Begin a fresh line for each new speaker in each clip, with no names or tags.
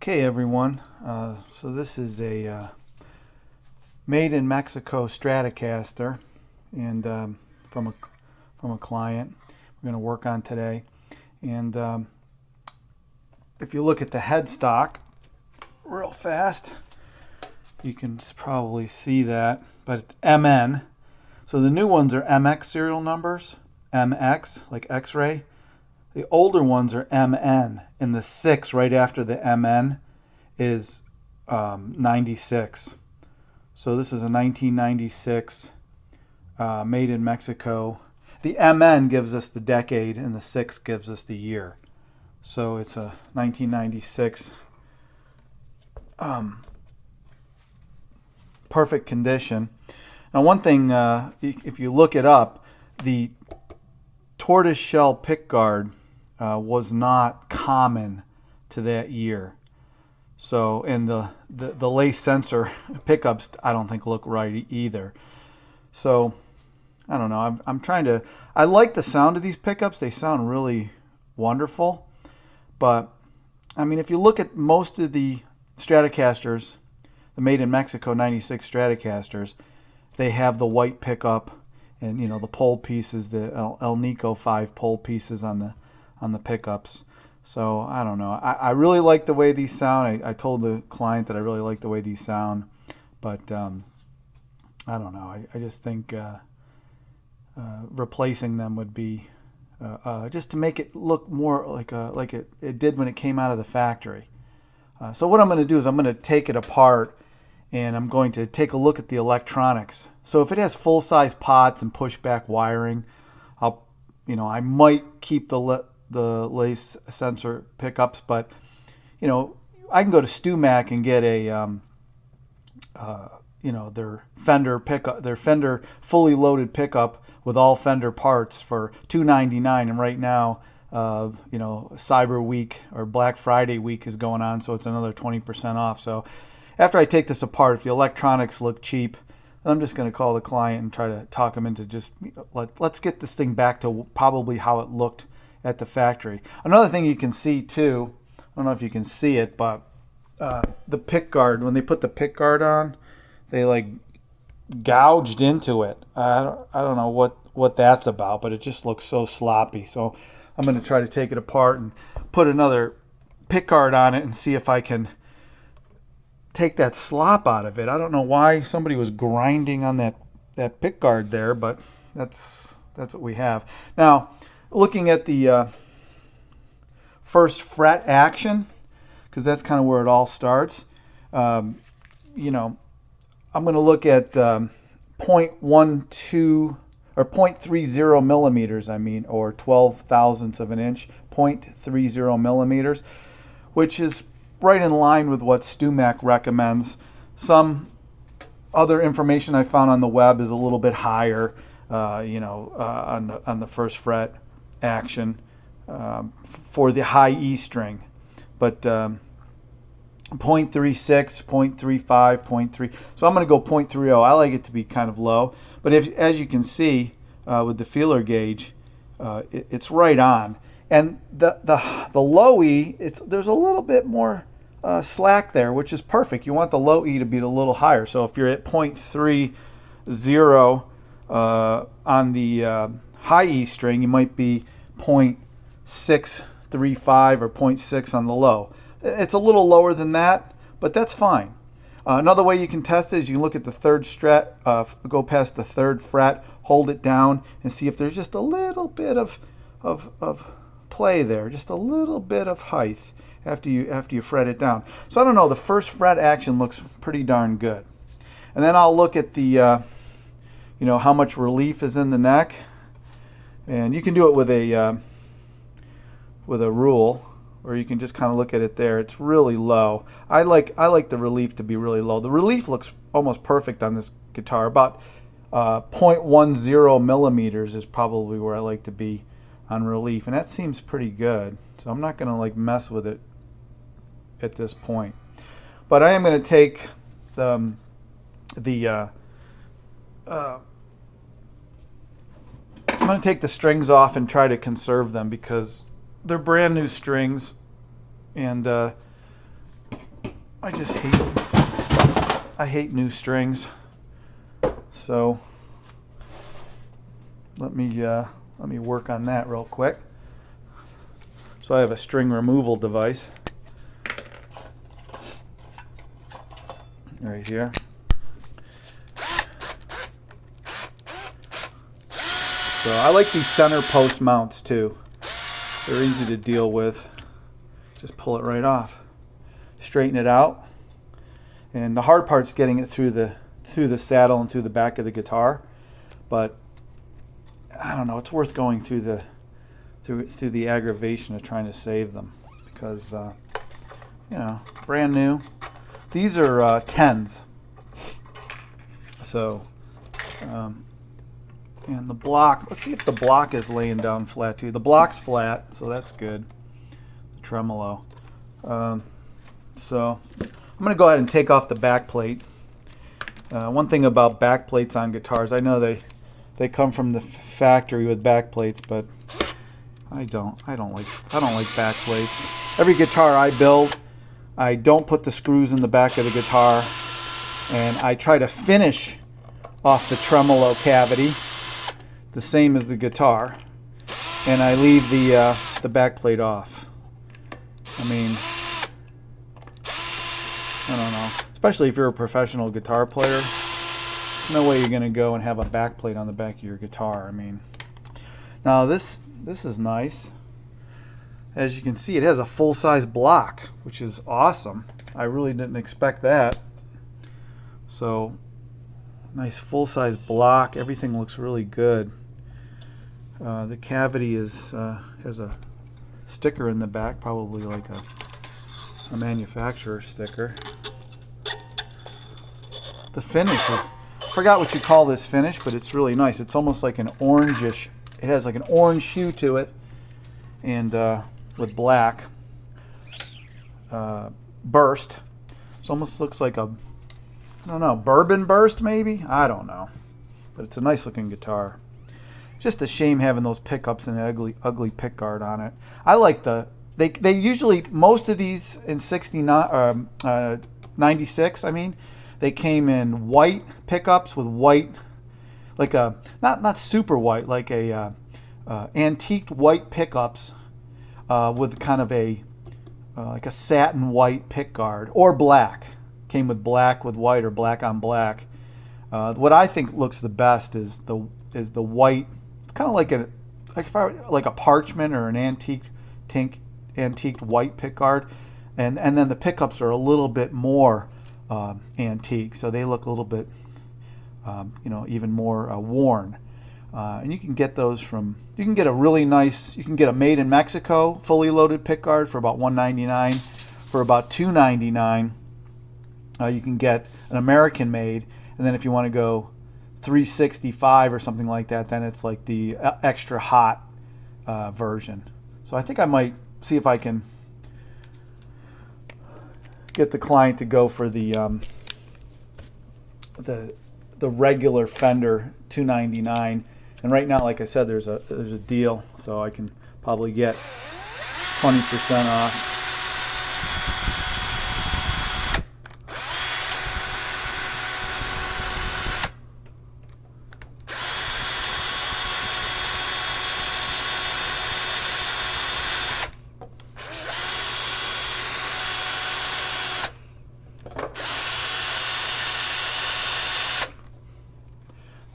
Okay, everyone. So this is a made in Mexico Stratocaster, and from a client we're going to work on today. And if you look at the headstock real fast, you can probably see that, but it's MN. So the new ones are MX serial numbers, MX like X-ray. The older ones are MN, and the 6 right after the MN is 96. So this is a 1996 made in Mexico. The MN gives us the decade, and the 6 gives us the year. So it's a 1996 perfect condition. Now, one thing, if you look it up, the tortoise shell pickguard was not common to that year. So, and the lace sensor pickups I don't think look right either. So, I don't know. I'm trying to. I like the sound of these pickups. They sound really wonderful. But I mean, if you look at most of the Stratocasters, the made in Mexico '96 Stratocasters, they have the white pickup and the pole pieces, the El Nico 5 pole pieces on the pickups. So I don't know. I really like the way these sound. I told the client that I really like the way these sound, but I don't know. I just think replacing them would be just to make it look more like it did when it came out of the factory. So what I'm going to do is I'm going to take it apart, and I'm going to take a look at the electronics. So if it has full-size pots and pushback wiring, I might keep the lace sensor pickups, but I can go to StewMac and get a their Fender fully loaded pickup with all Fender parts for $299, and right now Cyber Week or Black Friday week is going on, so it's another 20% off. So after I take this apart, if the electronics look cheap, then I'm just going to call the client and try to talk them into just let's get this thing back to probably how it looked at the factory. Another thing you can see too, I don't know if you can see it, but the pick guard, when they put the pick guard on, they like gouged into it. I don't know what that's about, but it just looks so sloppy. So I'm going to try to take it apart and put another pick guard on it and see if I can take that slop out of it. I don't know why somebody was grinding on that pick guard there, but that's what we have. Now, looking at the first fret action, because that's kind of where it all starts. I'm going to look at 0.12 or 0.30 millimeters, or 12 thousandths of an inch, 0.30 millimeters, which is right in line with what StewMac recommends. Some other information I found on the web is a little bit higher, on the first fret action for the high E string, but 0.36, 0.35, 0.3. So I'm going to go 0.30. I like it to be kind of low, but as you can see with the feeler gauge, it's right on. And the low E, there's a little bit more slack there, which is perfect. You want the low E to be a little higher. So if you're at 0.30 on the high E string, you might be 0.635 or 0.6 on the low. It's a little lower than that, but that's fine. Another way you can test it is you can look at the third fret, go past the third fret, hold it down, and see if there's just a little bit of play there, just a little bit of height after you fret it down. So I don't know, the first fret action looks pretty darn good. And then I'll look at the how much relief is in the neck, and you can do it with a rule, or you can just kind of look at it there. It's really low. I like the relief to be really low. The relief looks almost perfect on this guitar. About 0.10 millimeters is probably where I like to be on relief, and that seems pretty good. So I'm not going to mess with it at this point. But I am going to take I'm going to take the strings off and try to conserve them because they're brand new strings, and I just hate new strings. So let me work on that real quick. So I have a string removal device right here. So I like these center post mounts too. They're easy to deal with. Just pull it right off. Straighten it out. And the hard part's getting it through the saddle and through the back of the guitar. But I don't know, it's worth going through the aggravation of trying to save them, because you know, brand new. These are 10s. So and the block, let's see if the block is laying down flat too. The block's flat, so that's good. The tremolo. So I'm going to go ahead and take off the back plate. One thing about back plates on guitars, I know they come from the factory with back plates, but I don't like back plates. Every guitar I build, I don't put the screws in the back of the guitar, and I try to finish off the tremolo cavity the same as the guitar, and I leave the back plate off. I mean, I don't know. Especially if you're a professional guitar player, there's no way you're going to go and have a back plate on the back of your guitar. I mean, now this is nice. As you can see, it has a full-size block, which is awesome. I really didn't expect that. So, nice full-size block. Everything looks really good. The cavity has a sticker in the back, probably like a manufacturer sticker. The finish is, I forgot what you call this finish, but it's really nice. It's almost like an orangish. It has like an orange hue to it, and with black burst. It almost looks like a, I don't know, bourbon burst maybe? I don't know. But it's a nice looking guitar. Just a shame having those pickups and an ugly pick guard on it. I like they usually, most of these in 96, I mean, they came in white pickups with white, like a, not super white, like a antiqued white pickups with kind of a, like a satin white pick guard, or black. Came with black with white, or black on black. What I think looks the best is the white. It's kind of like a parchment or an antiqued white pick guard, and then the pickups are a little bit more antique, so they look a little bit you know, even more worn. And you can get those from, you can get a really nice, you can get a made in Mexico fully loaded pick guard for about $199. For about $299 you can get an American made, and then if you want to go $365 or something like that, then it's like the extra hot version. So I think I might see if I can get the client to go for the regular Fender $299. And right now, like I said, there's a deal, so I can probably get 20% off.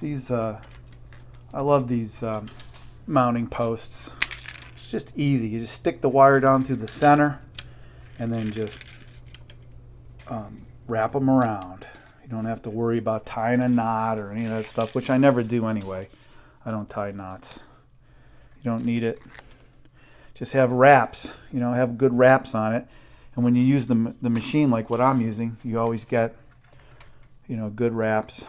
These, I love these mounting posts. It's just easy. You just stick the wire down through the center and then just wrap them around. You don't have to worry about tying a knot or any of that stuff, which I never do anyway. I don't tie knots. You don't need it. Just have wraps, you know, have good wraps on it. And when you use the machine like what I'm using, you always get, you know, good wraps.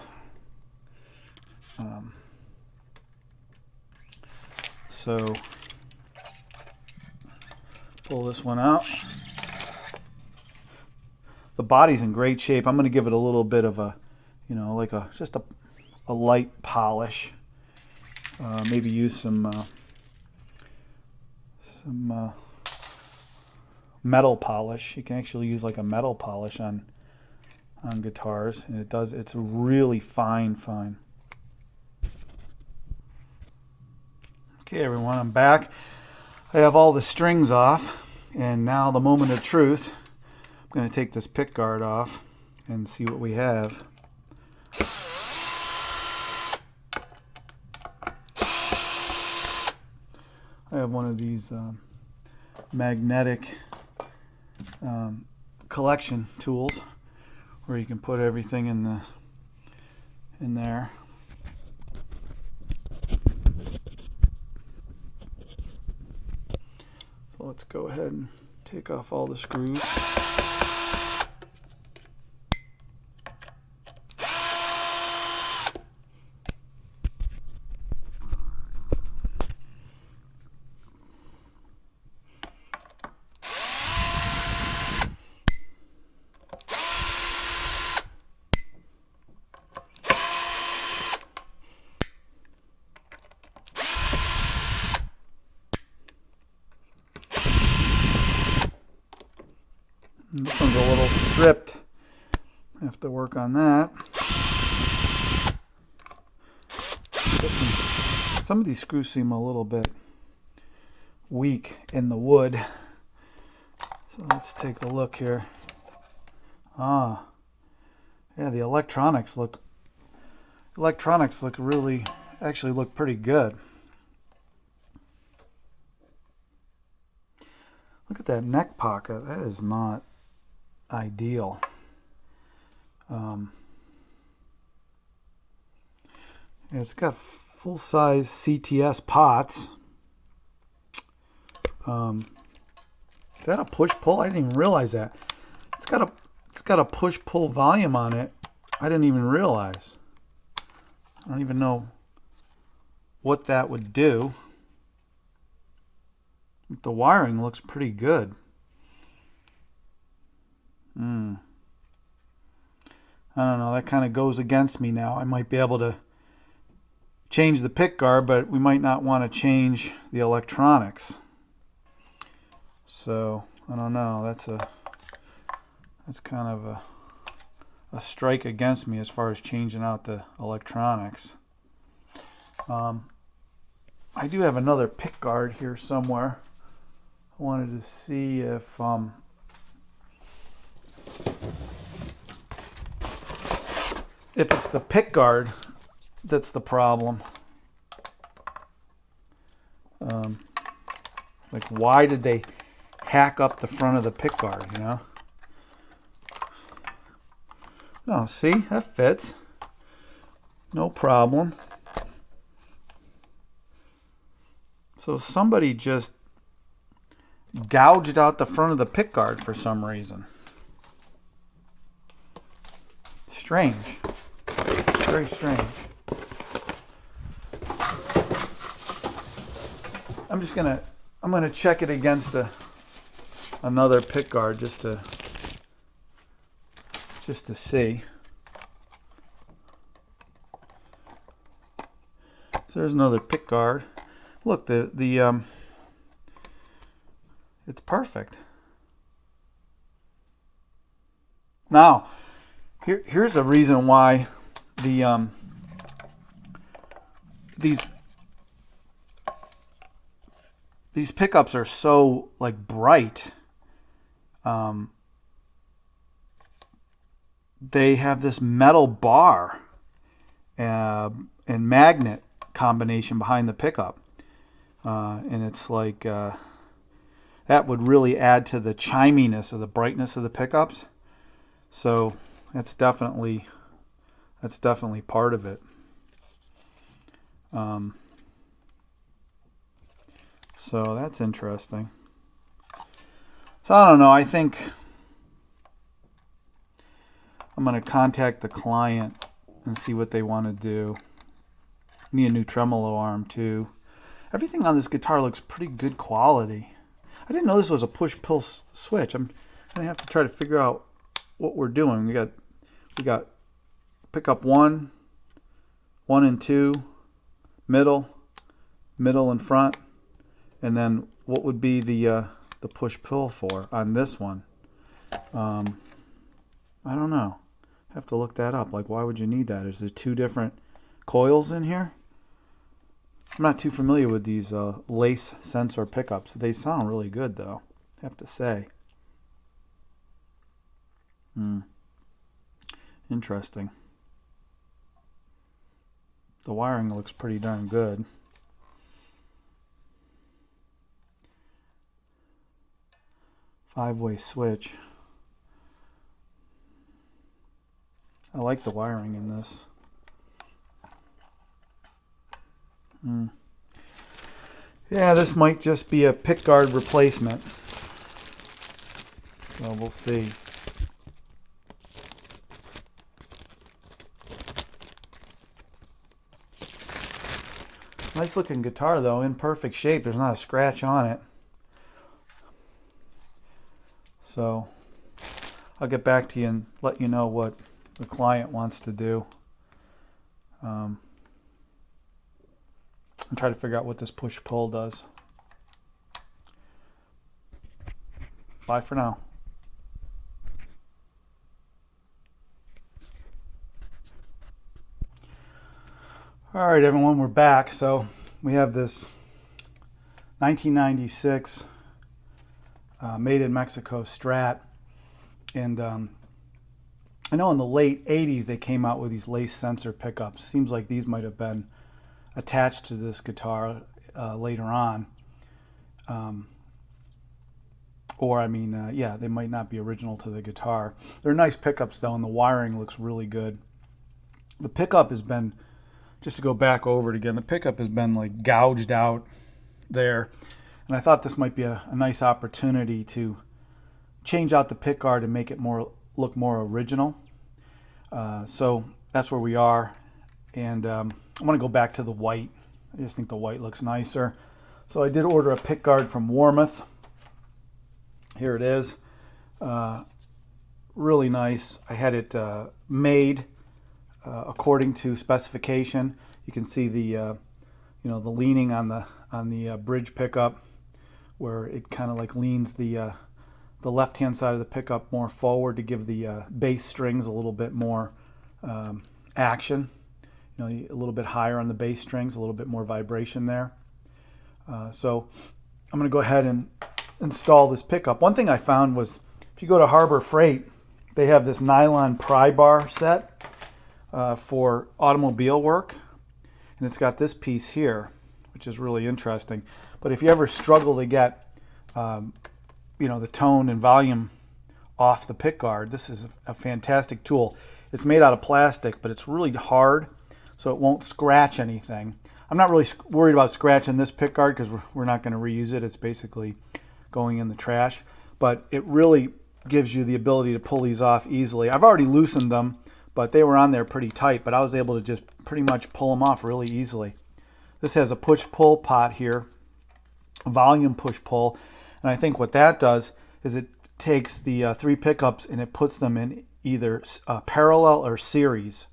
So pull this one out. The body's in great shape. I'm going to give it a little bit of a, you know, like just a light polish. Maybe use some metal polish. You can actually use like a metal polish on guitars, and it's really fine. Okay, everyone, I'm back. I have all the strings off, and now the moment of truth. I'm going to take this pick guard off and see what we have. I have one of these magnetic collection tools where you can put everything in there. So let's go ahead and take off all the screws. This one's a little stripped. I have to work on that. Some of these screws seem a little bit weak in the wood. So let's take a look here. Yeah, the electronics look actually look pretty good. Look at that neck pocket. That is not ideal. It's got full-size CTS pots. Is that a push-pull? I didn't even realize that. It's got a push-pull volume on it. I didn't even realize. I don't even know what that would do. The wiring looks pretty good. I don't know, that kind of goes against me now. I might be able to change the pick guard, but we might not want to change the electronics. So, I don't know, that's kind of a strike against me as far as changing out the electronics. I do have another pick guard here somewhere. I wanted to see if it's the pick guard that's the problem. Like, why did they hack up the front of the pick guard, you know? No, see, that fits. No problem. So somebody just gouged out the front of the pick guard for some reason. Strange. Very strange. I'm gonna check it against another pick guard just to see. So there's another pick guard. Look, it's perfect. Now, here's a reason why these pickups are so like bright. They have this metal bar and magnet combination behind the pickup, and it's like that would really add to the chiminess or the brightness of the pickups. So that's definitely part of it. So that's interesting. So I don't know. I think I'm going to contact the client and see what they want to do. Need a new tremolo arm too. Everything on this guitar looks pretty good quality. I didn't know this was a push-pull switch. I'm going to have to try to figure out what we're doing. We got pickup 1 and 2, middle and front, and then what would be the the push-pull for on this one. I don't know. Have to look that up. Like, why would you need that? Is there two different coils in here? I'm not too familiar with these lace sensor pickups. They sound really good, though, I have to say. Interesting. The wiring looks pretty darn good. Five-way switch. I like the wiring in this. Yeah, this might just be a pickguard replacement. So we'll see. Nice looking guitar though, in perfect shape. There's not a scratch on it. So I'll get back to you and let you know what the client wants to do. And try to figure out what this push-pull does. Bye for now. All right, everyone, we're back. So we have this 1996 made in Mexico Strat. And I know in the late 80s they came out with these lace sensor pickups. Seems like these might have been attached to this guitar later on. Yeah, they might not be original to the guitar. They're nice pickups though, and the wiring looks really good. The pickup has been, just to go back over it again, the pickup has been like gouged out there. And I thought this might be a nice opportunity to change out the pickguard and make it look more original. So that's where we are. And I'm going to go back to the white. I just think the white looks nicer. So I did order a pickguard from Warmouth. Here it is. Really nice. I had it made according to specification. You can see the the leaning on the bridge pickup, where it kind of like leans the left-hand side of the pickup more forward to give the bass strings a little bit more action. A little bit higher on the bass strings, a little bit more vibration there. So I'm going to go ahead and install this pickup. One thing I found was, if you go to Harbor Freight, they have this nylon pry bar set for automobile work, and it's got this piece here, which is really interesting. But if you ever struggle to get the tone and volume off the pickguard, this is a fantastic tool. It's made out of plastic, but it's really hard, so it won't scratch anything. I'm not really worried about scratching this pickguard because we're not going to reuse it. It's basically going in the trash, but it really gives you the ability to pull these off easily. I've already loosened them, but they were on there pretty tight, but I was able to just pretty much pull them off really easily. This has a push-pull pot here, a volume push-pull, and I think what that does is it takes the three pickups and it puts them in either parallel or series.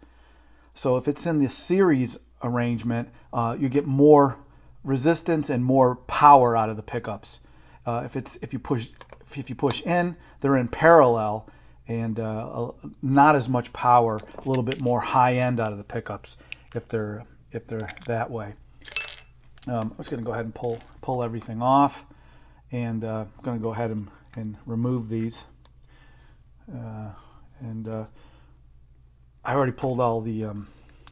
So if it's in the series arrangement, you get more resistance and more power out of the pickups. If you push in, they're in parallel, and not as much power, a little bit more high end out of the pickups if they're that way. I'm just going to go ahead and pull everything off, and I'm going to go ahead and remove these. I already pulled all the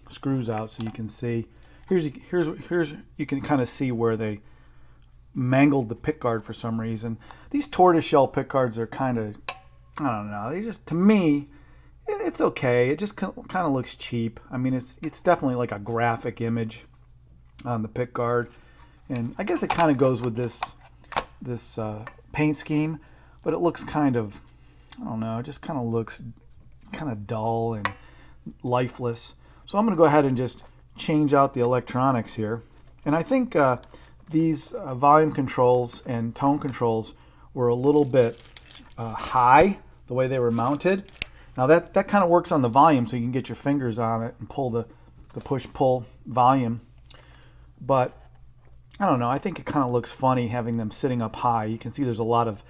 screws out, so you can see. Here's you can kind of see where they mangled the pickguard for some reason. These tortoiseshell pickguards are kind of, I don't know, they just, to me, it's okay. It just kind of looks cheap. I mean, it's definitely like a graphic image on the pickguard, and I guess it kind of goes with this paint scheme, but it looks kind of, I don't know, it just kind of looks kind of dull and lifeless. So I'm going to go ahead and just change out the electronics here, and I think these volume controls and tone controls were a little bit high, the way they were mounted. Now that kind of works on the volume, so you can get your fingers on it and pull the push-pull volume. But I don't know, I think it kind of looks funny having them sitting up high. You can see there's a lot of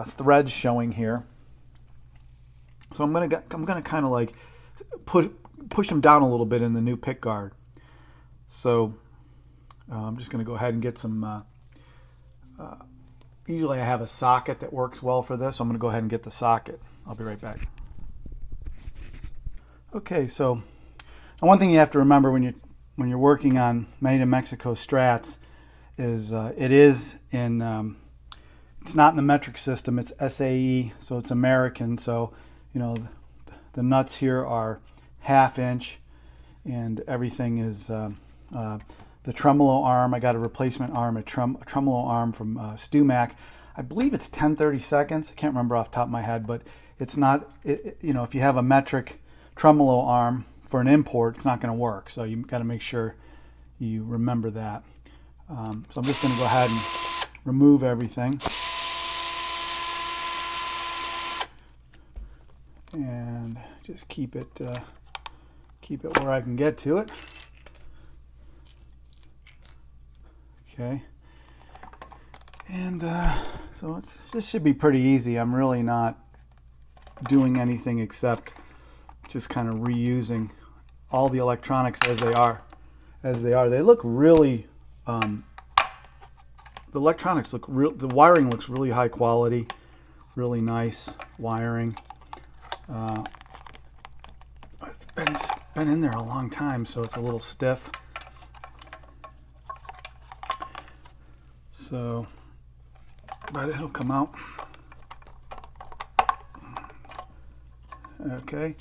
threads showing here. So I'm gonna kind of like push them down a little bit in the new pick guard. So I'm just gonna go ahead and get some. Usually I have a socket that works well for this, so I'm gonna go ahead and get the socket. I'll be right back. Okay, so one thing you have to remember when you're working on Made in Mexico Strats is it is in it's not in the metric system, it's SAE, so it's American. So you know the nuts here are 1/2 inch, and everything is the tremolo arm. I got a replacement arm, a tremolo arm from StuMac. I believe it's 10/32. I can't remember off the top of my head, but it's not. You know, if you have a metric tremolo arm for an import, it's not going to work. So you got to make sure you remember that. So I'm just going to go ahead and remove everything. And just keep it where I can get to it. Okay. And so this should be pretty easy. I'm really not doing anything except just kind of reusing all the electronics as they are. They look really. The electronics look real. The wiring looks really high quality, really nice wiring. It's been in there a long time, so it's a little stiff. So, but it'll come out. Okay,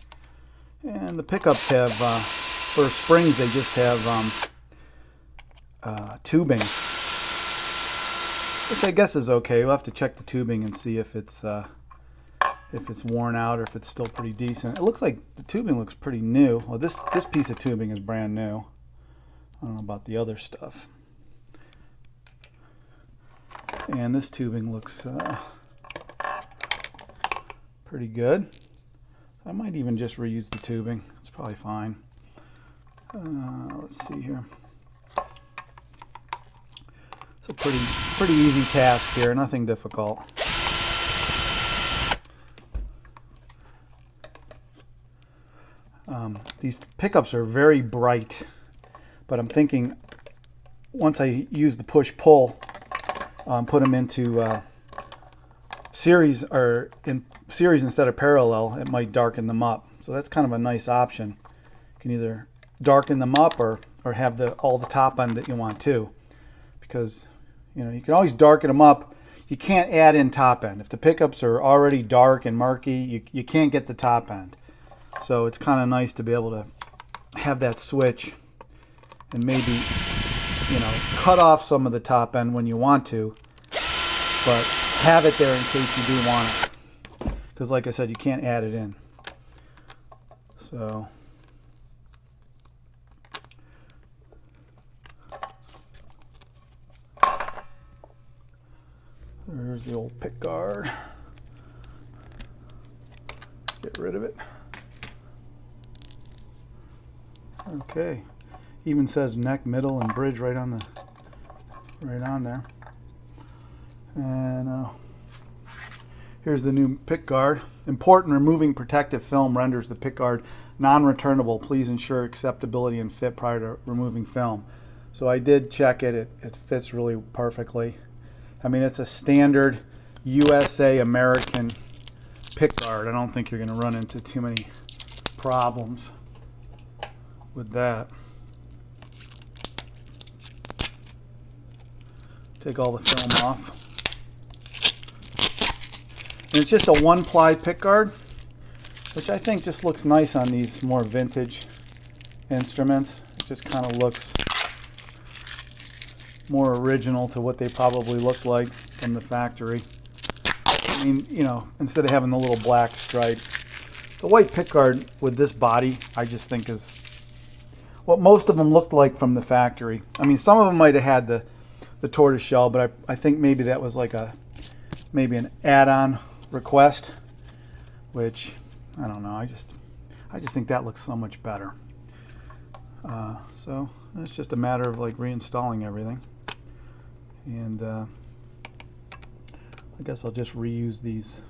and the pickups have for springs they just have tubing, which I guess is okay. We'll have to check the tubing and see if it's worn out or if it's still pretty decent. It looks like the tubing looks pretty new. Well, this piece of tubing is brand new. I don't know about the other stuff. And this tubing looks pretty good. I might even just reuse the tubing. It's probably fine. Let's see here. It's a pretty easy task here, nothing difficult. These pickups are very bright, but I'm thinking once I use the push-pull, put them into series or in series instead of parallel, it might darken them up. So that's kind of a nice option. You can either darken them up or have all the top end that you want too, because you know you can always darken them up. You can't add in top end. If the pickups are already dark and murky, you can't get the top end. So it's kind of nice to be able to have that switch and maybe, you know, cut off some of the top end when you want to, but have it there in case you do want it. Because like I said, you can't add it in. So there's the old pick guard. Let's get rid of it. Okay, even says neck, middle, and bridge right on there. And here's the new pick guard. Important: removing protective film renders the pick guard non-returnable. Please ensure acceptability and fit prior to removing film. So I did check it. It fits really perfectly. I mean, it's a standard USA American pick guard. I don't think you're going to run into too many problems with that. Take all the film off. And it's just a 1-ply pick guard, which I think just looks nice on these more vintage instruments. It just kind of looks more original to what they probably looked like from the factory. I mean, you know, instead of having the little black stripe. The white pick guard with this body, I just think is what most of them looked like from the factory. I mean, some of them might have had the tortoise shell, but I think maybe that was like maybe an add-on request, which I don't know. I just think that looks so much better. So it's just a matter of like reinstalling everything. And I guess I'll just reuse these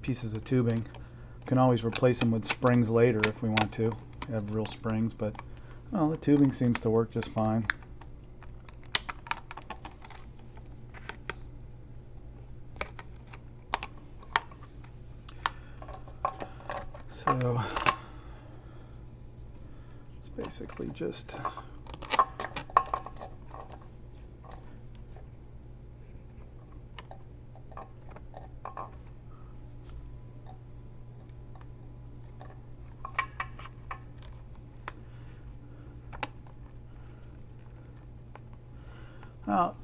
pieces of tubing. Can always replace them with springs later if we want to have real springs, but well, the tubing seems to work just fine. So it's basically just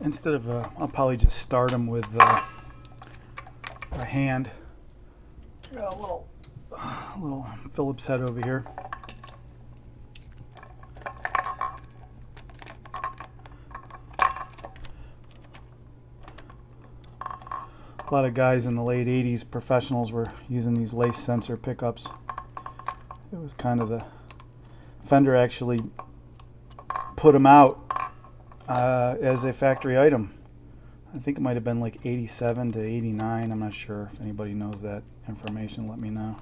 instead of I'll probably just start them with a hand. I got a little Phillips head over here. A lot of guys in the late 80s, professionals, were using these lace sensor pickups. It was kind of the Fender actually put them out as a factory item. I think it might have been like 87 to 89. I'm not sure. If anybody knows that information, let me know.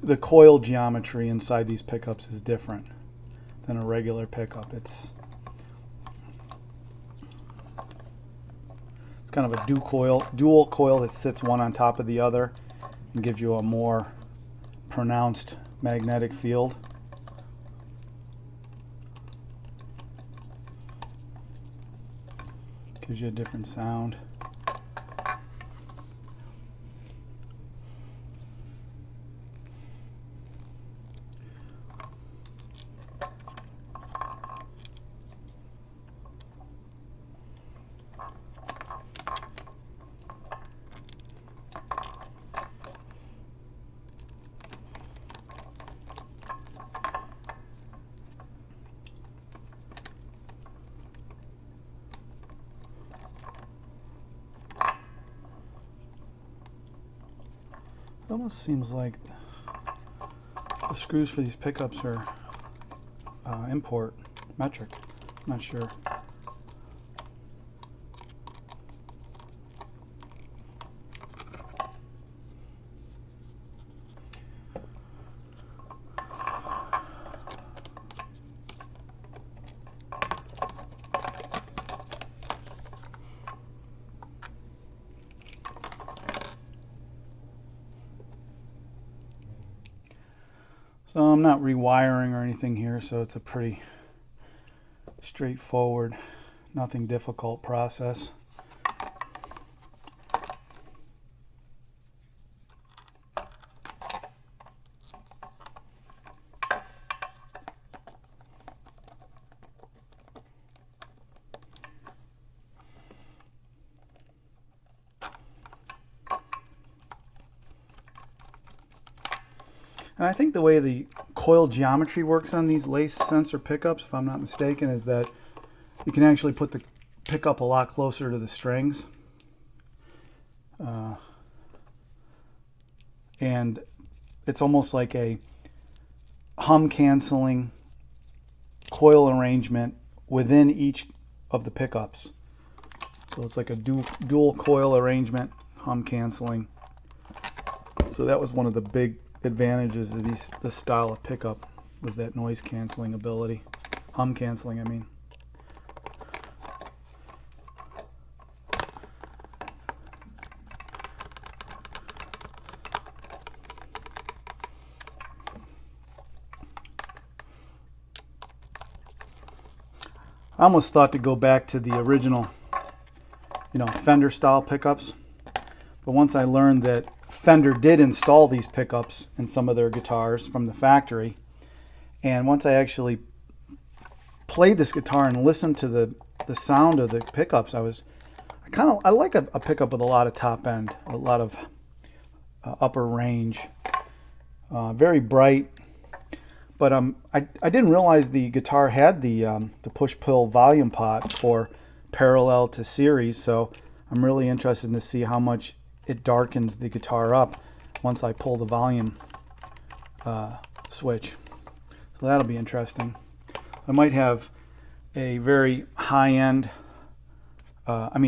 The coil geometry inside these pickups is different than a regular pickup. It's kind of a dual coil that sits one on top of the other and gives you a more pronounced magnetic field. Gives you a different sound. It almost seems like the screws for these pickups are import, metric. I'm not sure. So I'm not rewiring or anything here, so it's a pretty straightforward, nothing difficult process. And I think the way the coil geometry works on these lace sensor pickups, if I'm not mistaken, is that you can actually put the pickup a lot closer to the strings. And it's almost like a hum canceling coil arrangement within each of the pickups. So it's like a dual coil arrangement, hum canceling. So that was one of the big advantages of this style of pickup, was that noise canceling ability. Hum canceling, I mean. I almost thought to go back to the original, Fender style pickups. But once I learned that Fender did install these pickups in some of their guitars from the factory, and once I actually played this guitar and listened to the sound of the pickups, I like a pickup with a lot of top end, a lot of upper range, very bright. But I didn't realize the guitar had the push-pull volume pot for parallel to series, so I'm really interested to see how much it darkens the guitar up. once I pull the volume switch. So that'll be interesting. I might have a very high-end, a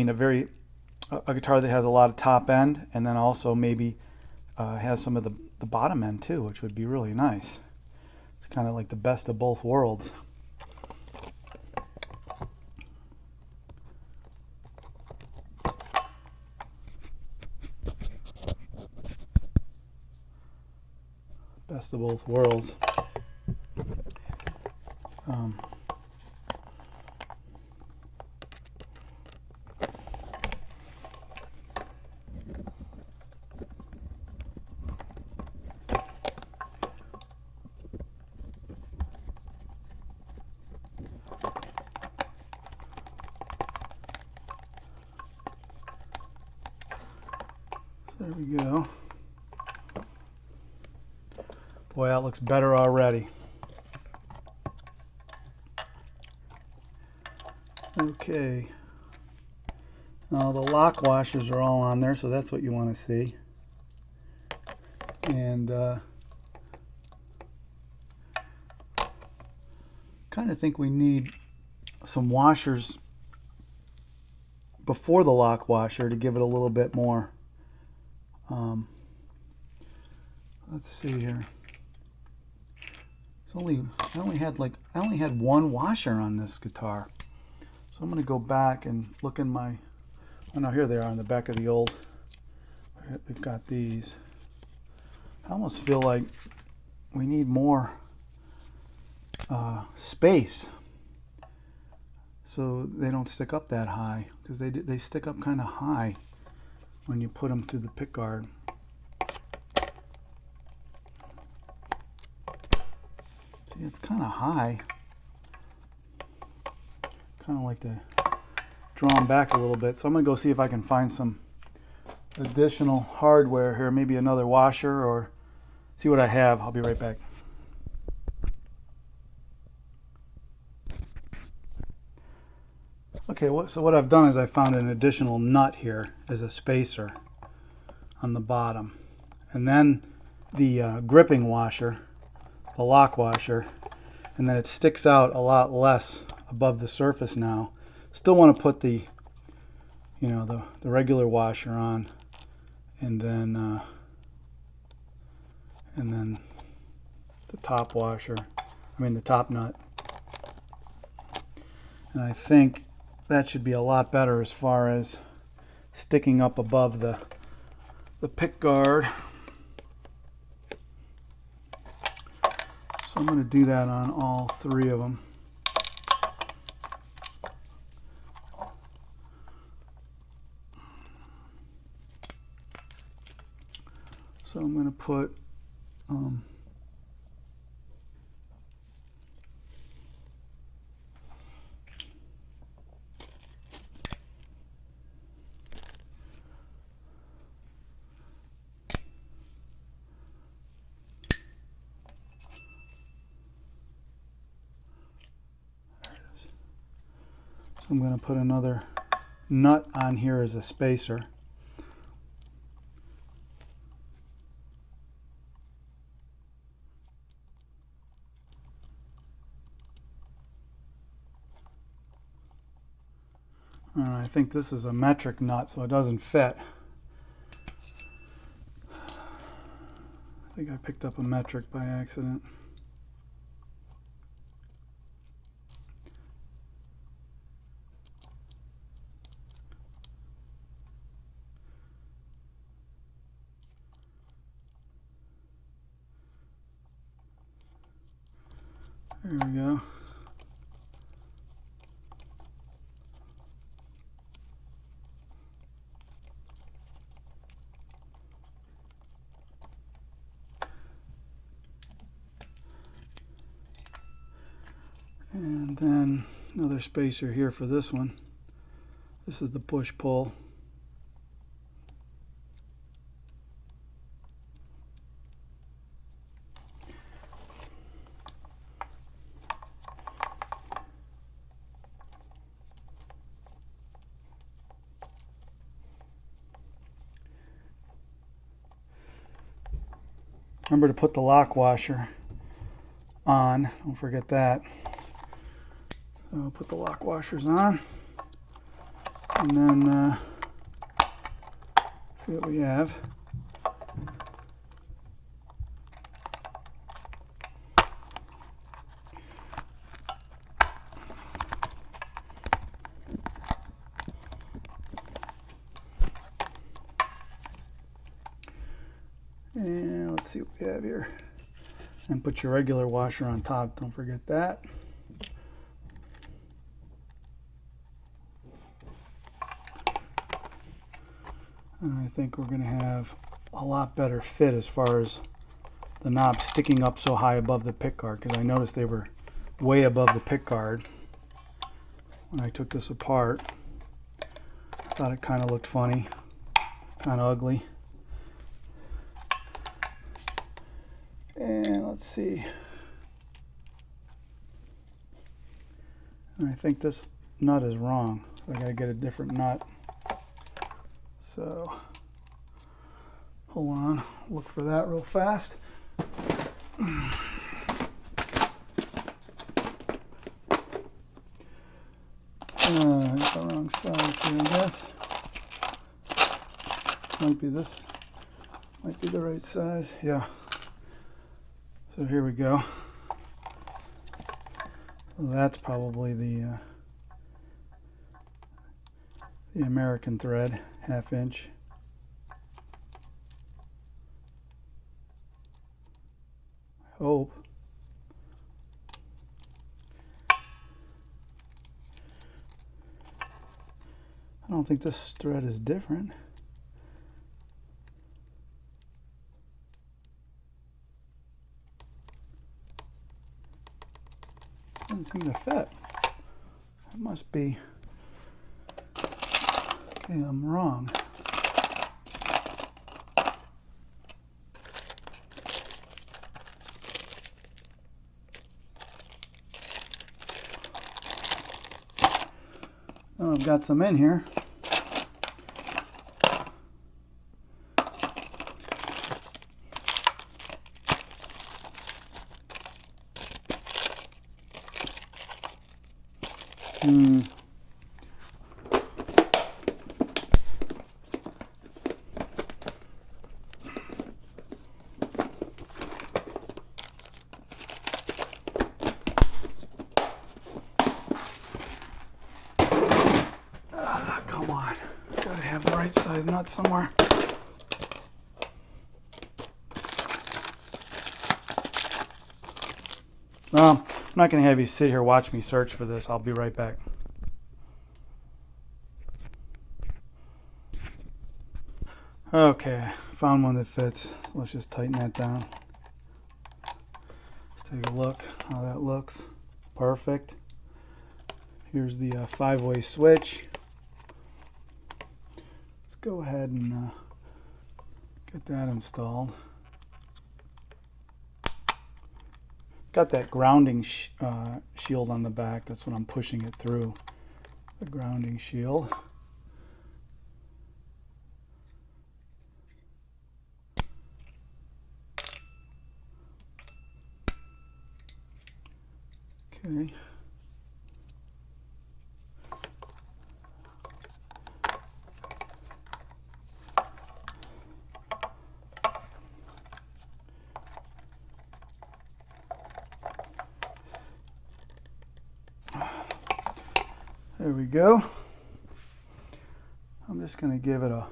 guitar that has a lot of top end, and then also maybe has some of the bottom end too, which would be really nice. It's kind of like the best of both worlds. Best of both worlds. There we go. Boy, that looks better already. Okay. Now the lock washers are all on there, so that's what you want to see. And kind of think we need some washers before the lock washer to give it a little bit more. Let's see here. I only had one washer on this guitar, so I'm going to go back and look in my. Oh no, here they are on the back of the old. We've got these. I almost feel like we need more space so they don't stick up that high, because they stick up kind of high when you put them through the pick guard. See, it's kind of high. Kind of like to draw them back a little bit. So I'm going to go see if I can find some additional hardware here, maybe another washer, or see what I have. I'll be right back. Okay, so what I've done is I found an additional nut here as a spacer on the bottom, and then the gripping washer, the lock washer, and then it sticks out a lot less above the surface now. Still want to put the regular washer on, and then the top washer, the top nut, and I think that should be a lot better as far as sticking up above the pick guard. So I'm going to do that on all three of them. So I'm going to put I'm going to put another nut on here as a spacer. I think this is a metric nut, so it doesn't fit. I think I picked up a metric by accident. There we go. And then another spacer here for this one. This is the push-pull. Remember to put the lock washer on. Don't forget that. So I'll put the lock washers on. And then see what we have. And let's see what we have here. And put your regular washer on top. Don't forget that. And I think we're going to have a lot better fit as far as the knobs sticking up so high above the pick guard, because I noticed they were way above the pick guard when I took this apart. I thought it kind of looked funny, kind of ugly. And let's see. And I think this nut is wrong. So I got to get a different nut. So hold on, look for that real fast. It's the wrong size here, I guess. Might be this. Might be the right size. Yeah. So here we go. So that's probably the American thread, 1/2 inch. I hope. I don't think this thread is different. Doesn't seem to fit. It must be. Okay, I'm wrong. Oh, I've got some in here. Come on. Gotta have the right size nut somewhere. I'm not going to have you sit here watch me search for this. I'll be right back. Okay, found one that fits. Let's just tighten that down. Let's take a look how that looks. Perfect. Here's the 5-way switch. Let's go ahead and get that installed. Got that grounding shield on the back. That's what I'm pushing it through. The grounding shield. Okay. There we go. I'm just going to give it a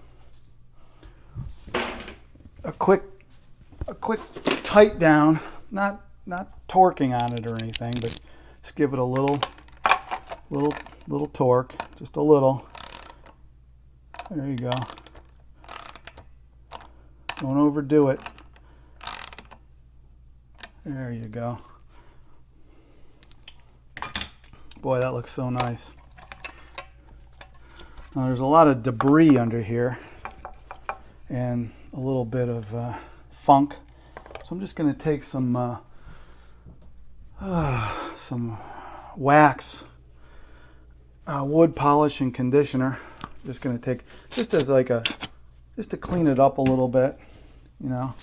quick tight down, not torquing on it or anything, but just give it a little torque, just a little. There you go. Don't overdo it. There you go. Boy, that looks so nice. Now there's a lot of debris under here and a little bit of funk. So I'm just going to take some wax, wood polish and conditioner. Just going to take, just to clean it up a little bit, you know.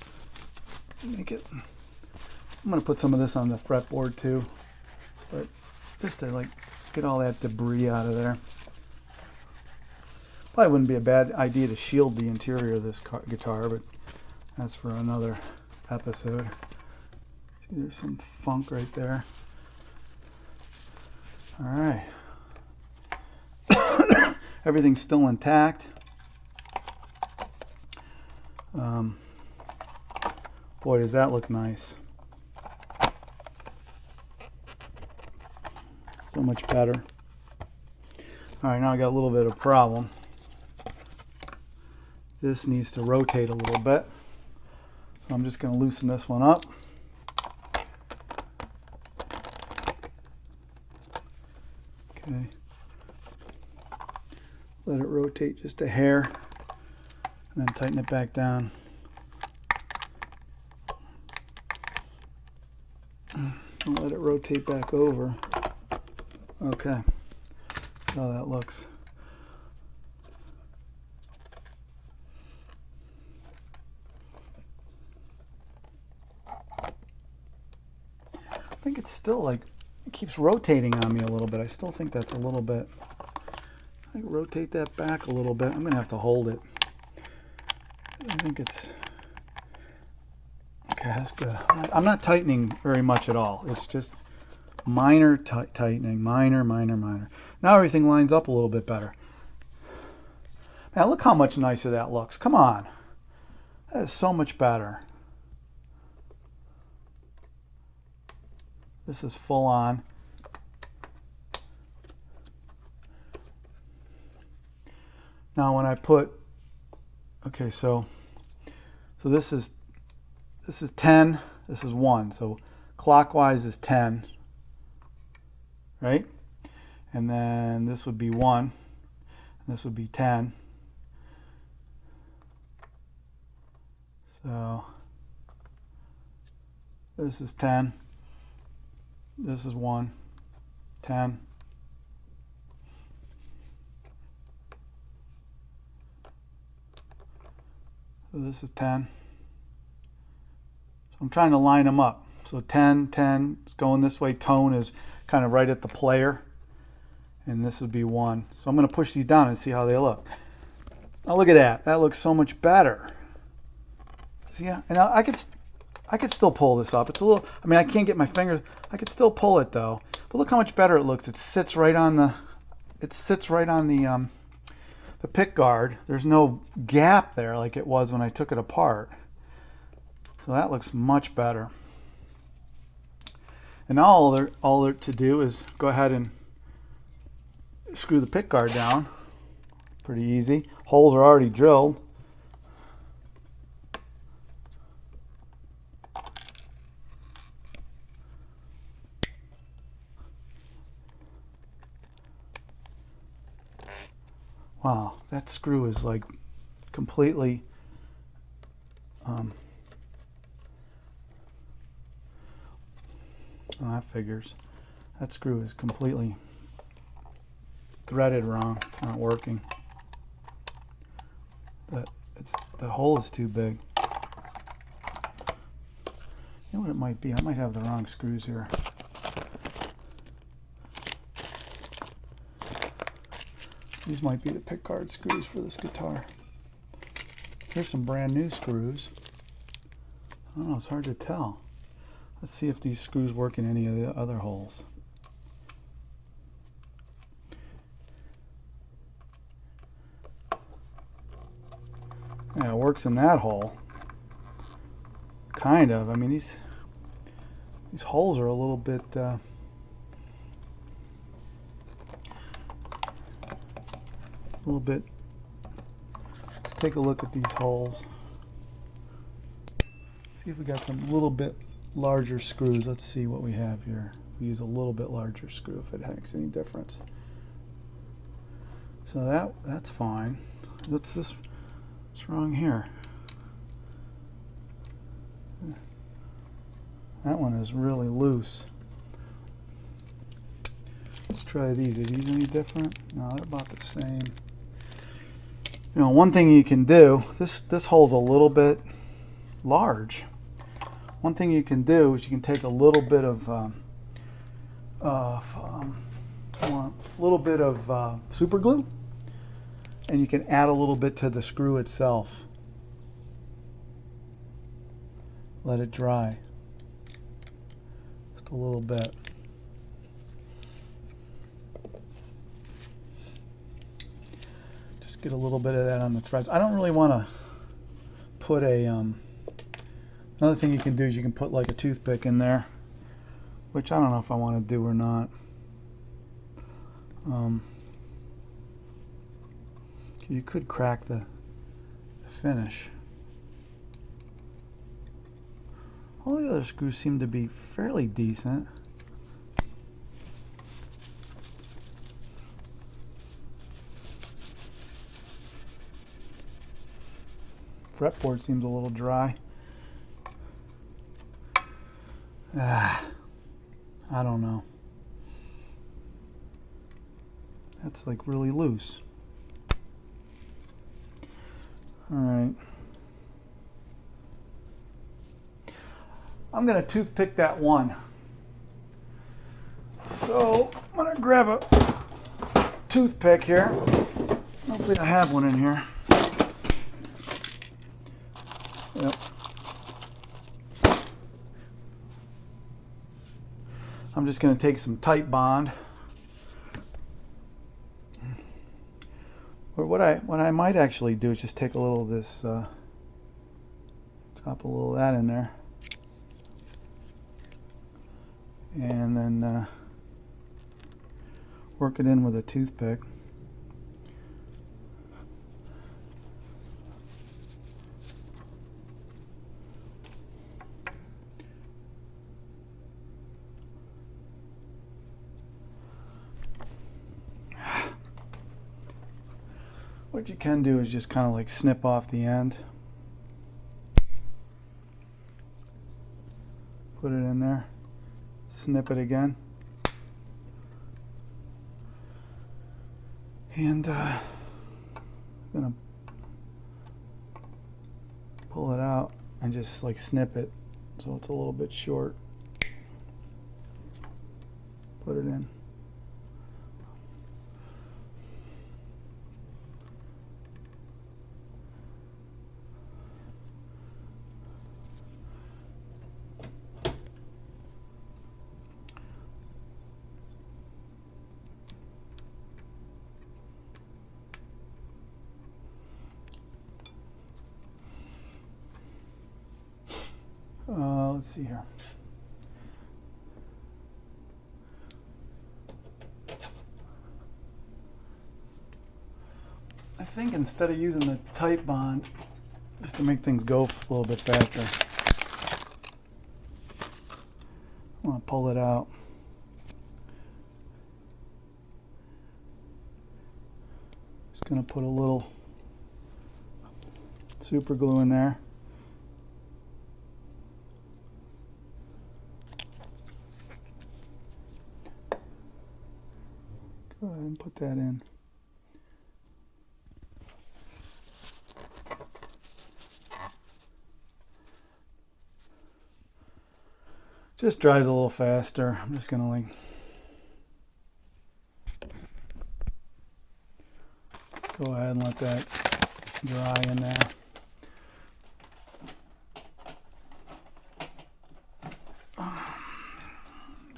make it. I'm gonna put some of this on the fretboard too, but just to like get all that debris out of there. Probably wouldn't be a bad idea to shield the interior of this guitar, but that's for another episode. See, there's some funk right there. All right. Everything's still intact. Boy, does that look nice. So much better. All right, now I got a little bit of a problem. This needs to rotate a little bit. So I'm just going to loosen this one up. Okay. Let it rotate just a hair, and then tighten it back down. And let it rotate back over. Okay. That's how that looks. I think it's still like, it keeps rotating on me a little bit. I still think that's a little bit. I rotate that back a little bit. I'm going to have to hold it. I think it's, okay, that's good. I'm not tightening very much at all. It's just minor tightening, minor. Now everything lines up a little bit better. Man, look how much nicer that looks. Come on. That is so much better. This is full on. Now when I put, okay, so this is 10, this is 1. So clockwise is 10, right? And then this would be 1, and this would be 10. So this is 10, this is 1, 10. So this is 10. So I'm trying to line them up. So 10, 10 is going this way. Tone is kind of right at the player. And this would be 1. So I'm going to push these down and see how they look. Now look at that. That looks so much better. See, yeah, and I could still pull this up. It's a little, I mean, I can't get my fingers. I could still pull it though. But look how much better it looks. It sits right on the the pick guard. There's no gap there like it was when I took it apart. So that looks much better. And now all there to do is go ahead and screw the pick guard down. Pretty easy. Holes are already drilled. Wow, that screw is like completely that figures. That screw is completely threaded wrong. It's not working. The hole is too big. You know what it might be? I might have the wrong screws here. These might be the pick guard screws for this guitar. Here's some brand new screws. I don't know, it's hard to tell. Let's see if these screws work in any of the other holes. Yeah, it works in that hole. Kind of. I mean, these holes are a little bit let's take a look at these holes. See if we got some little bit larger screws. Let's see what we have here. We use a little bit larger screw if it makes any difference. So that's fine. What's wrong here? That one is really loose. Let's try these. Are these any different? No, they're about the same. You know, one thing you can do, this hole's a little bit large. one thing you can do is you can take a little bit of super glue, and you can add a little bit to the screw itself. Let it dry. Just a little bit. Just get a little bit of that on the threads. I don't really want to put a another thing you can do is you can put like a toothpick in there, which I don't know if I want to do or not. You could crack the finish. All the other screws seem to be fairly decent. Fretboard seems a little dry. I don't know. That's like really loose. All right. I'm gonna toothpick that one. So I'm gonna grab a toothpick here. Hopefully I have one in here. Yep. I'm just gonna take some Tight Bond. Or what I might actually do is just take a little of this, drop a little of that in there, and then work it in with a toothpick. What you can do is just kind of like snip off the end. Put it in there. Snip it again. And I'm gonna pull it out and just like snip it so it's a little bit short. Put it in. Let's see here. I think instead of using the Tight Bond, just to make things go a little bit faster, I want to pull it out. Just going to put a little super glue in there. Go ahead and put that in. Just dries a little faster. I'm just gonna like go ahead and let that dry in there.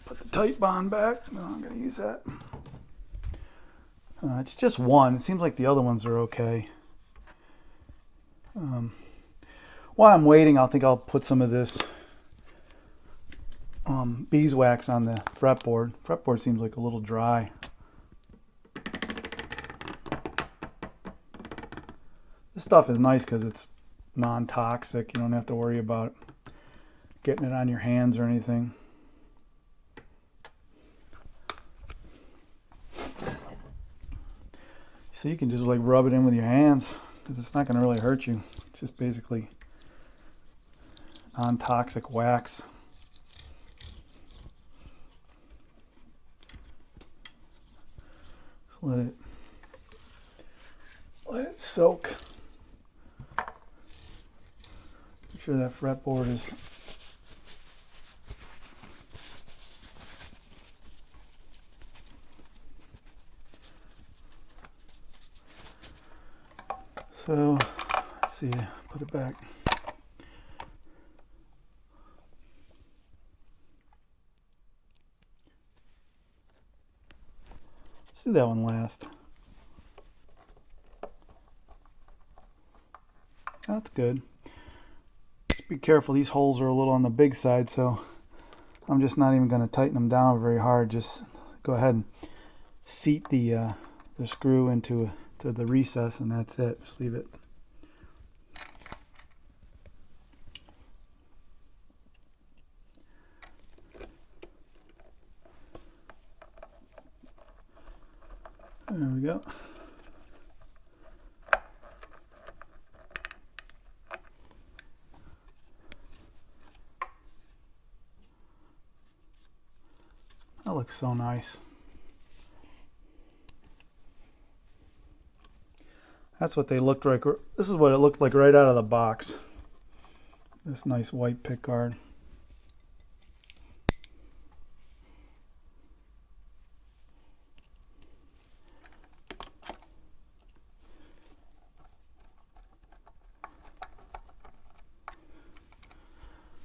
Put the Tight Bond back. No, I'm gonna use that. It's just one. It seems like the other ones are okay. While I'm waiting, I think I'll put some of this beeswax on the fretboard. Fretboard seems like a little dry. This stuff is nice because it's non-toxic. You don't have to worry about getting it on your hands or anything. So you can just like rub it in with your hands because it's not going to really hurt you. It's just basically non-toxic wax. Let it soak. Make sure that fretboard is So let's see, put it back. Let's do that one last. That's good. Just be careful, these holes are a little on the big side, so I'm just not even going to tighten them down very hard. Just go ahead and seat the screw into the recess, and that's it. Just leave it. There we go. That looks so nice. That's what they looked like. This is what it looked like right out of the box. This nice white pickguard.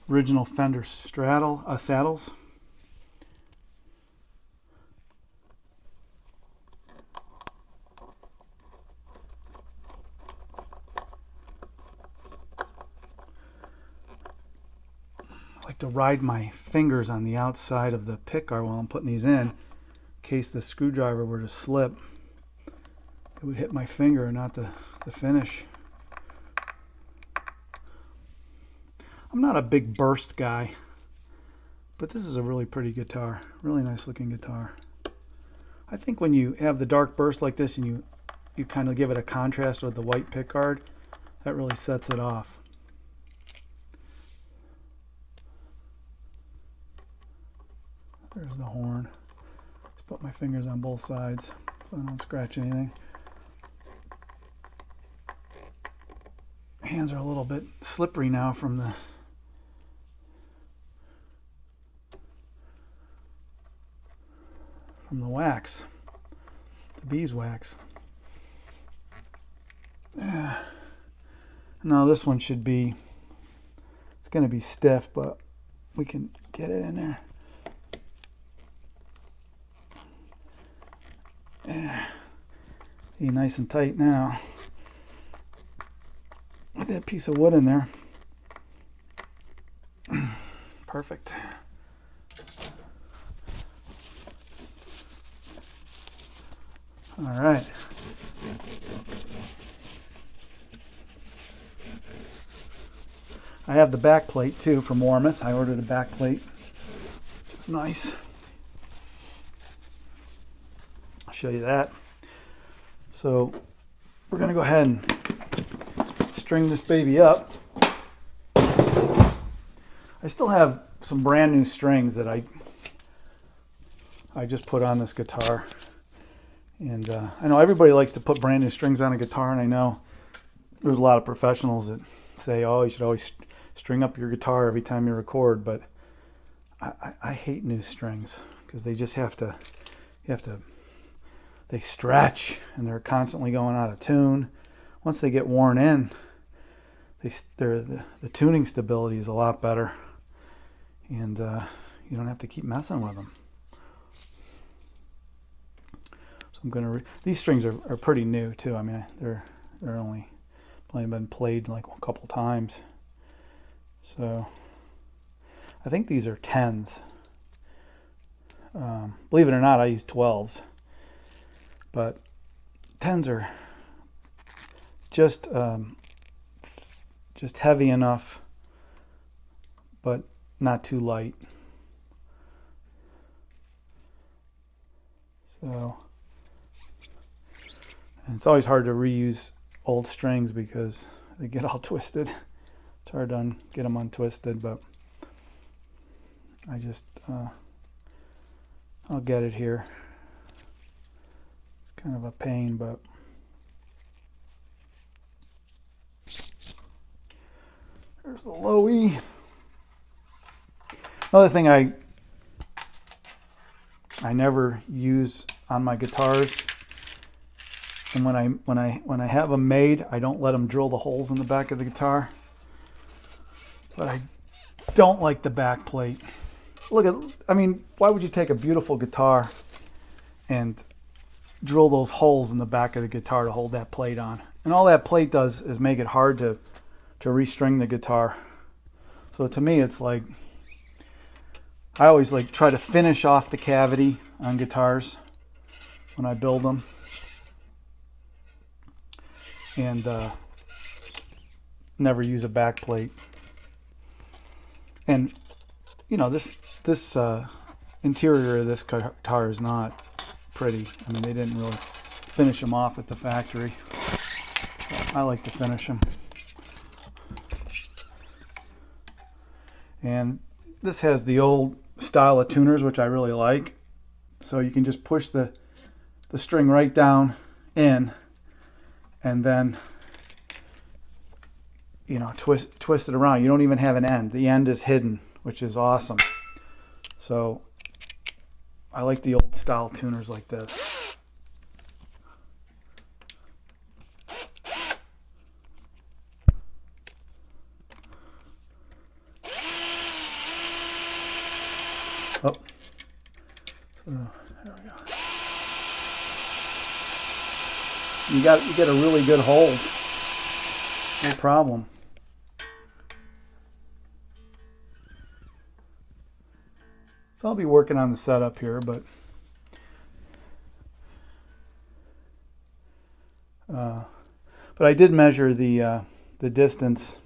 Original Fender saddles. I like to ride my fingers on the outside of the pickguard while I'm putting these in case the screwdriver were to slip. It would hit my finger and not the finish. I'm not a big burst guy, but this is a really pretty guitar. Really nice looking guitar. I think when you have the dark burst like this and you kind of give it a contrast with the white pickguard, that really sets it off. There's the horn. Just put my fingers on both sides so I don't scratch anything. Hands are a little bit slippery now from the wax, the beeswax. Now this one should be, it's going to be stiff, but we can get it in there. Yeah, be nice and tight now. With that piece of wood in there. Perfect. All right. I have the back plate too from Warmouth. I ordered a back plate. It's nice. I'll show you that. So we're going to go ahead and string this baby up. I still have some brand new strings that I just put on this guitar. And I know everybody likes to put brand new strings on a guitar, and I know there's a lot of professionals that say, oh, you should always string up your guitar every time you record, but I hate new strings because they just they stretch and they're constantly going out of tune. Once they get worn in, the tuning stability is a lot better, and you don't have to keep messing with them. So I'm gonna these strings are pretty new too. I mean, they're only been played like a couple times. So I think these are 10s. Believe it or not, I use 12s, but 10s are just heavy enough, but not too light. So, and it's always hard to reuse old strings because they get all twisted. It's hard to get them untwisted, but I just I'll get it here. It's kind of a pain, but there's the low E. Another thing I never use on my guitars And when I have them made, I don't let them drill the holes in the back of the guitar. But I don't like the back plate. Look at, I mean, why would you take a beautiful guitar and drill those holes in the back of the guitar to hold that plate on? And all that plate does is make it hard to restring the guitar. So to me, it's like, I always like try to finish off the cavity on guitars when I build them. And never use a back plate. And you know, this interior of this guitar is not pretty. I mean, they didn't really finish them off at the factory. I like to finish them. And this has the old style of tuners, which I really like. So you can just push the string right down in, and then, you know, twist it around. You don't even have an end. The end is hidden, which is awesome. So I like the old style tuners like this. Oh, there we go. You get a really good hold. No problem. So I'll be working on the setup here, but I did measure the distance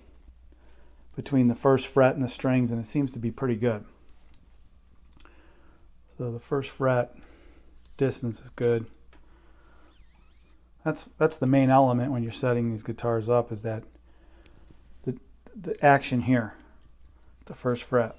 between the first fret and the strings, and it seems to be pretty good. So the first fret distance is good. That's the main element when you're setting these guitars up, is that the action here, the first fret.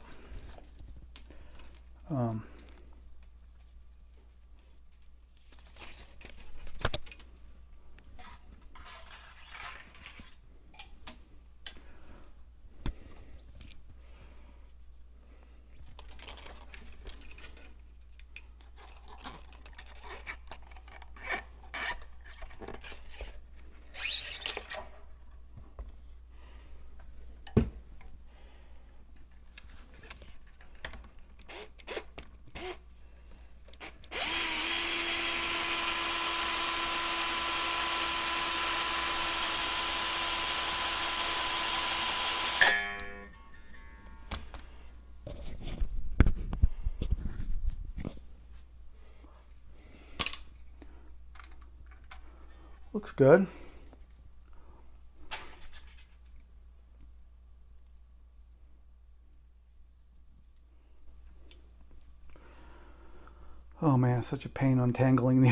Looks good. Oh man, it's such a pain untangling the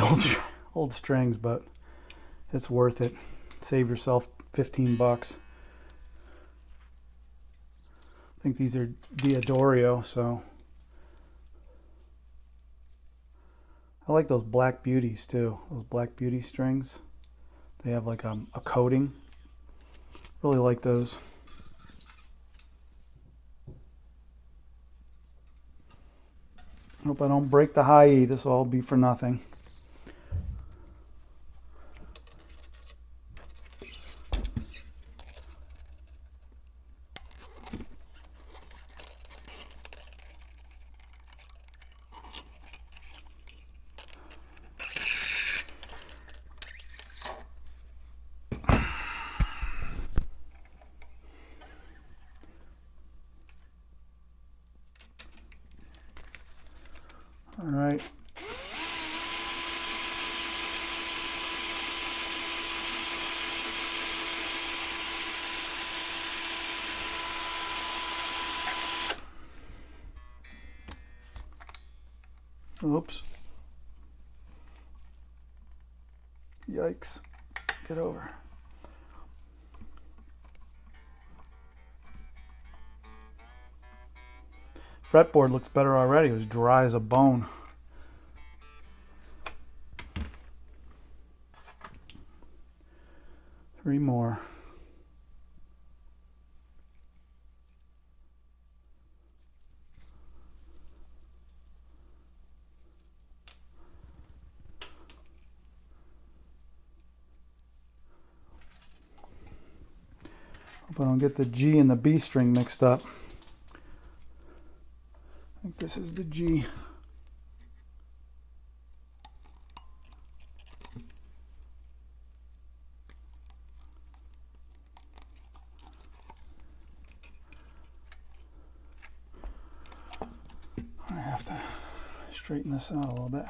old strings, but it's worth it. Save yourself 15 bucks. I think these are D'Addario, so I like those Black Beauties too. Those Black Beauty strings. They have like a coating. Really like those. Hope I don't break the high E. This will all be for nothing. All right. Oops. Yikes. Get over. Fretboard looks better already. It was dry as a bone. Three more. Hope I don't get the G and the B string mixed up. I think this is the G. I have to straighten this out a little bit.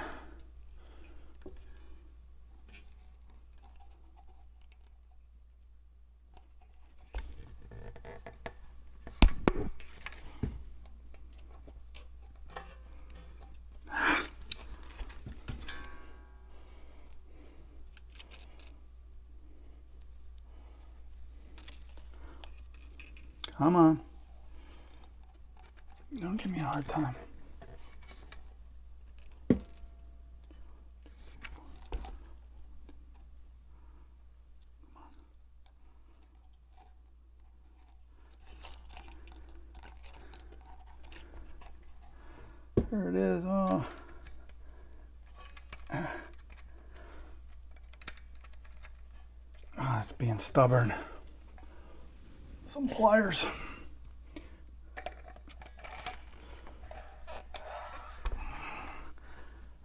Come on. Don't give me a hard time. There it is. Oh. Oh, it's being stubborn. Some pliers.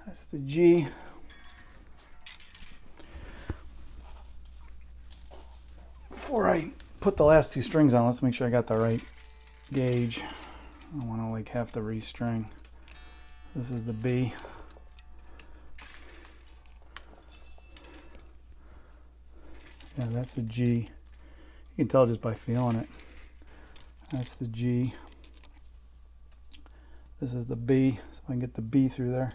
That's the G. Before I put the last two strings on, let's make sure I got the right gauge. I don't want to like have to restring. This is the B. Yeah, that's the G. You can tell just by feeling it. That's the G. This is the B, so I can get the B through there.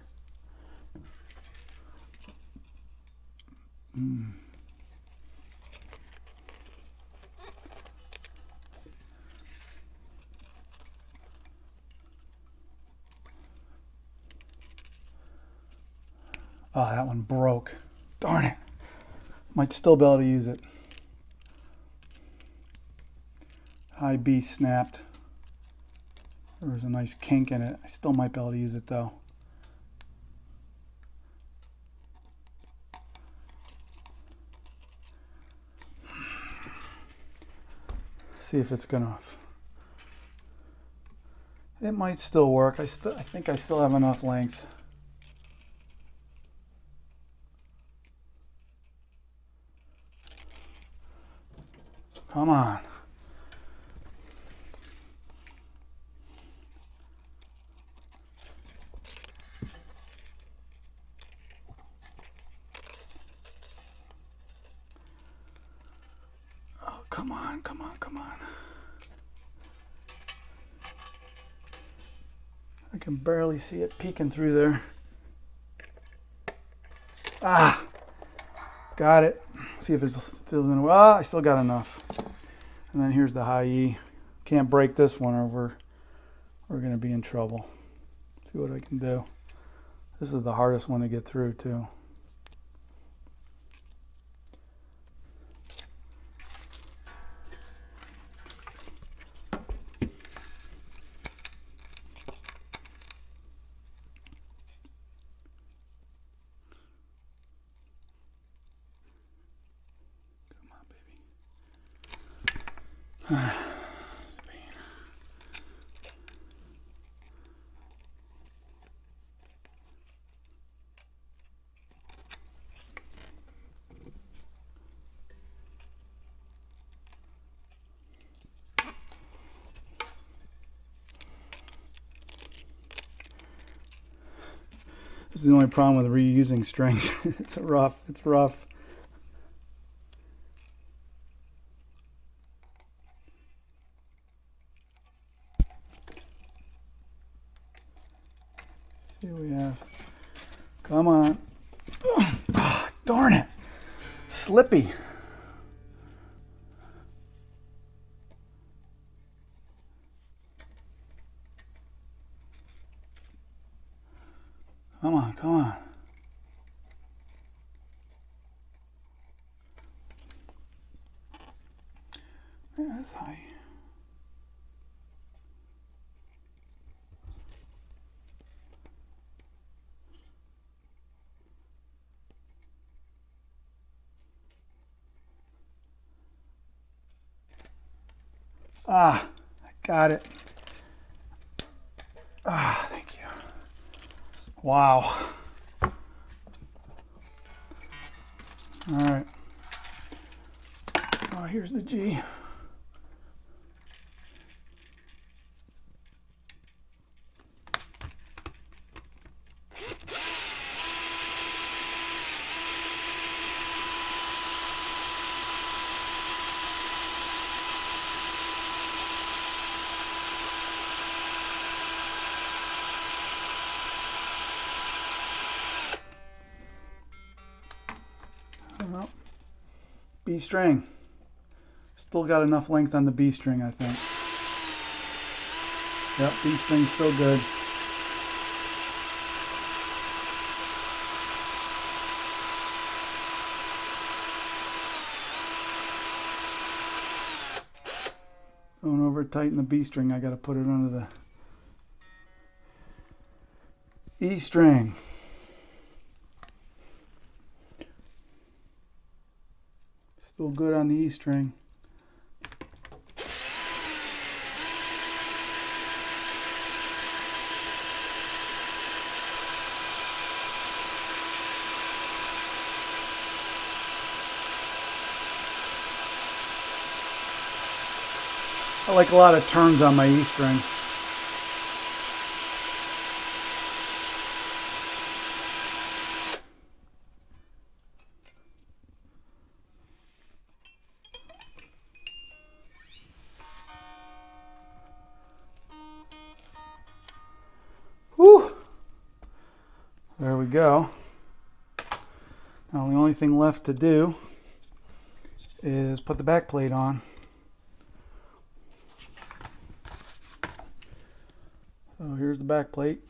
Oh, that one broke. Darn it. Might still be able to use it. High B snapped. There was a nice kink in it. I still might be able to use it though. See if it's gonna. It might still work. I think I still have enough length. Come on. Oh, come on, come on, come on. I can barely see it peeking through there. Ah, got it. See if it's still gonna, I still got enough. And then here's the high E. Can't break this one or we're gonna be in trouble. See what I can do. This is the hardest one to get through too. This is the only problem with reusing strings. It's rough. It's rough. Here we have. Come on. Oh, darn it. Slippy. Come on, come on. Yeah, that's high. Ah, I got it. Ah, thank you. Wow. All right. Oh, here's the G. Well, B string. Still got enough length on the B string, I think. Yep, B string's still good. Don't over tighten the B string. I got to put it under the E string. Still good on the E string. I like a lot of turns on my E string. Whew. There we go. Now the only thing left to do is put the back plate on. So here's the back plate.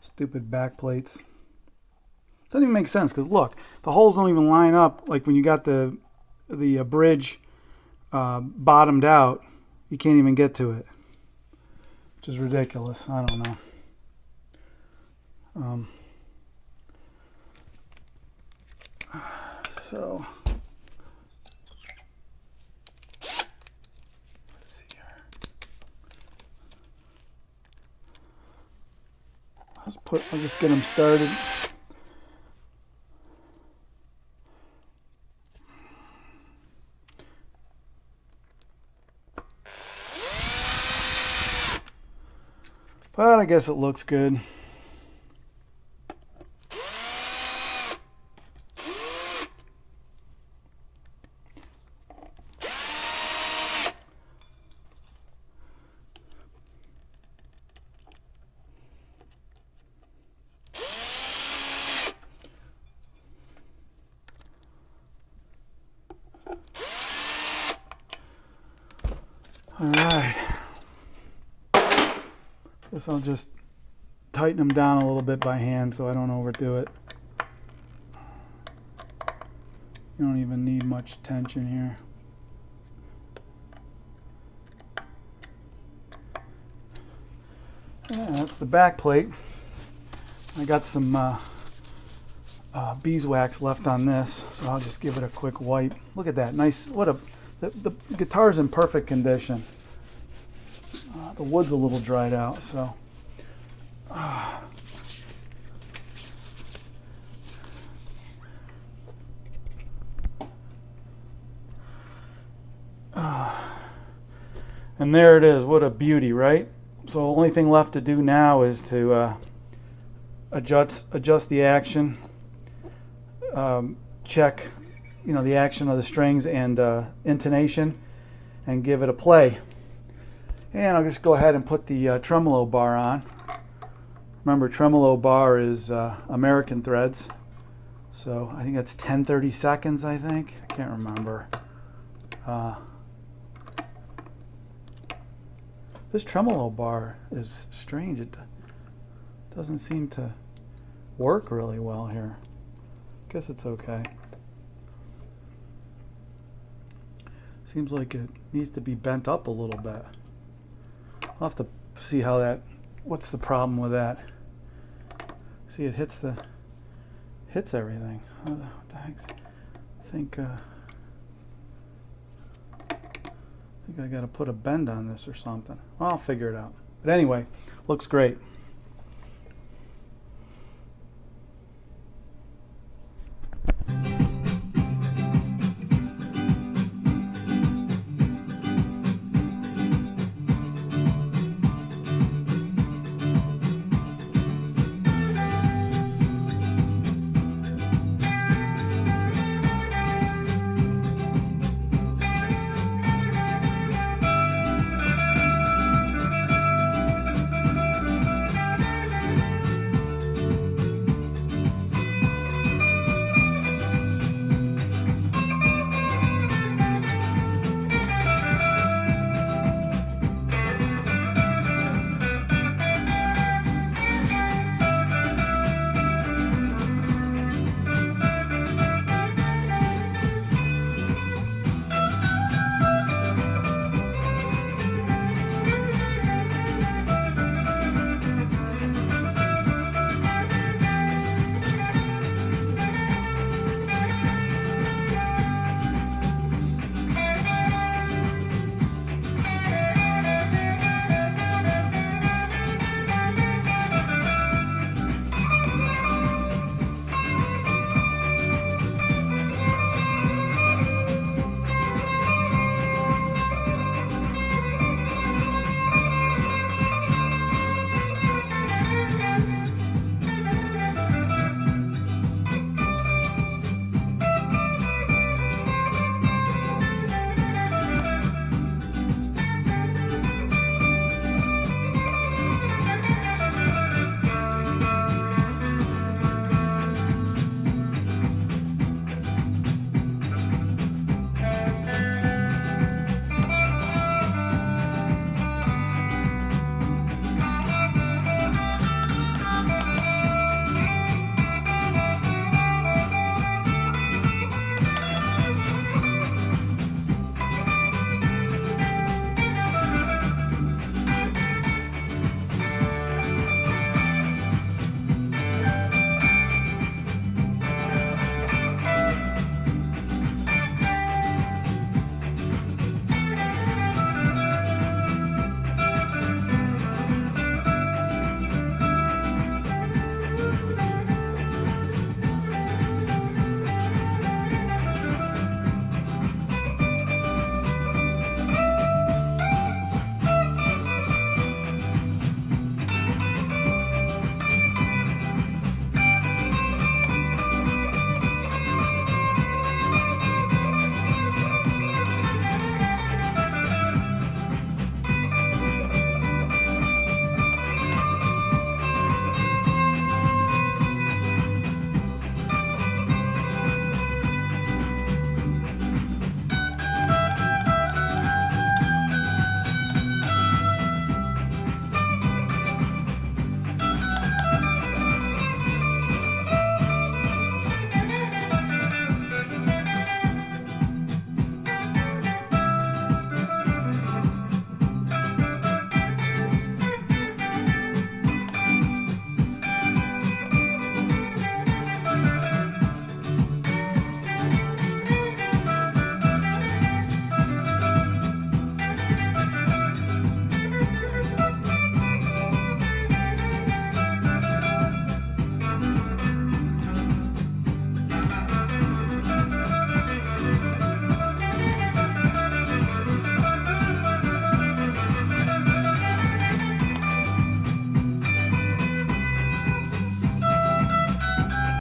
Stupid back plates. Doesn't even make sense because look, the holes don't even line up. Like when you got the bridge bottomed out, you can't even get to it, which is ridiculous. I don't know. So let's see here. I'll just get them started. But I guess it looks good. All right. Guess I'll just tighten them down a little bit by hand so I don't overdo it. You don't even need much tension here. Yeah, that's the back plate. I got some beeswax left on this, so I'll just give it a quick wipe. Look at that, nice. The guitar's in perfect condition. The wood's a little dried out, so. And there it is. What a beauty, right? So the only thing left to do now is to adjust the action, check, the action of the strings and intonation, and give it a play. And I'll just go ahead and put the tremolo bar on. Remember, tremolo bar is American threads. So I think that's 10/32, I think. I can't remember. This tremolo bar is strange. It doesn't seem to work really well here. Guess it's okay. Seems like it needs to be bent up a little bit. I'll have to see how that, what's the problem with that. See, it hits everything. What the heck's, I think I gotta put a bend on this or something. Well, I'll figure it out. But anyway, looks great.